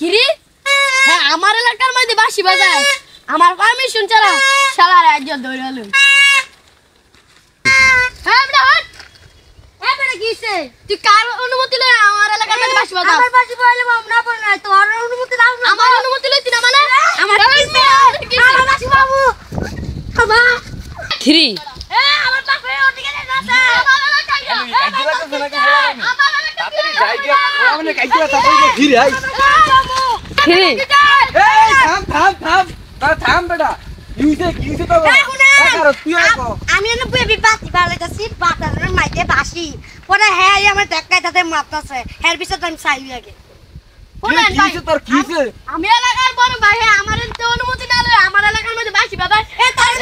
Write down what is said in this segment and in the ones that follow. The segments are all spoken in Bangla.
কিরে হ্যাঁ আমার এলাকার মধ্যে বাঁশি বাজায় আমার পারমিশন ছাড়া শালা রাজ্য ধরে হলো হ্যাঁ বেটা হট এ বেটা কিছে তুই কার অনুমতি লয় আমার এলাকার মধ্যে বাঁশি বাজাস আমার বাঁশি বাজালে না বল না তোর অনুমতি দাও না আমার অনুমতি লইতি না মানে আমার বাঁশি বাবু বাবা 3 এ আমার বাপে ওদিকে যাচ্ছে আমার এলাকায় আমার এলাকায় যাই গিয়া আমি কাইছিলা তারপরে ঘিরে আই থাম বেটা কিউছে তো তুই আমি এনে বেবি বাতি বালাইতাছি বাতারের মাইতে বাসি পরে হ্যাঁ আমার দেখাই তাতে মাপতাছে এর পিছত আমি চাইবি আগে কিউছে তোর কিউছে আমি এলাকার বড় ভাই আমার এতে অনুমতি না লয় আমার এলাকার মধ্যে বাঁশি বাজায় এ তার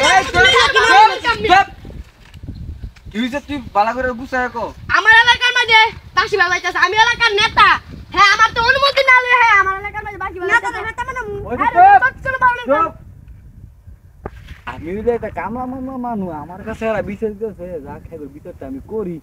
কিউছে তুই বালা করে বুঝায় কো আমার এলাকার মধ্যে বাঁশি বাজাইতাছে আমি এলাকার নেতা হ্যাঁ আমার তো অনুমতি না লয় হ্যাঁ আমার এলাকার মধ্যে বাঁশি বাজাইতাছে নেতা মানে আমি যে একটা কামলা মামা মানু আমার কাছে আর বিচার দিতেছে যা খাইবে বিচারটা আমি করি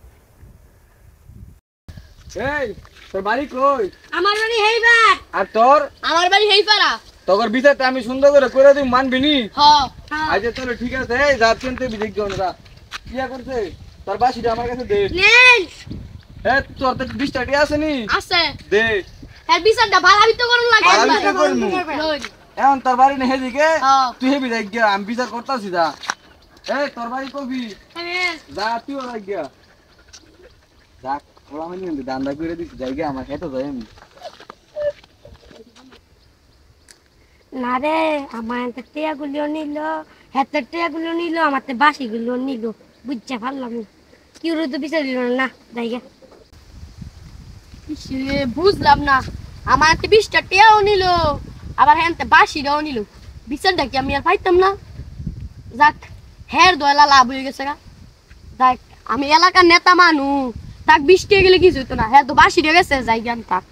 এই তোর বাড়ি কই আমার বাড়ি হেইবার আর তোর আমার বাড়ি হেইপাড়া তোর বিচারটা আমি সুন্দর করে তুই মানবি নি হ্যাঁ আচ্ছা চলো ঠিক আছে এই যাচ্ছেন তুই বিদেশ জনরা কিয়া করছে তোর বাসিটা আমার কাছে দে নেন এ তোর তো 20 টাকা আছে নি আছে দে এর বিচারটা ভালাবিত করুন লাগে ভালাবিত করমু। এখন তোর বাড়ি নেই হেদিকে হ্যাঁ। তুই হেবি যাই গিয়া আমি বিচার করতাছি যা এই তোর বাড়ি কবি যা তুই ওরা গিয়া যা ওরা মানে দান্দা করে দিছি যাই গিয়া আমার খেতে যাই আমি না রে আমার এত টিয়াগুলিও নিল হাতে টিয়াগুলিও নিল আমার তে বাসিগুলিও নিল বুঝতে পারলাম কিউ তো বিচার দিল না জায়গা বুঝলাম না আমার হাতে 20টা টিয়াও নিল আবার হ্যাঁ বাঁশিটাও নিল বিচারটা কি আমি আর পাইতাম না যাক হের দয়লা লাভ হয়ে গেছে গা যাক আমি এলাকার নেতা মানু তাক 20 টাকা গেলে কিছু হইতো না হ্যাঁ তো বাঁশি গেছে যাই জ্ঞান থাক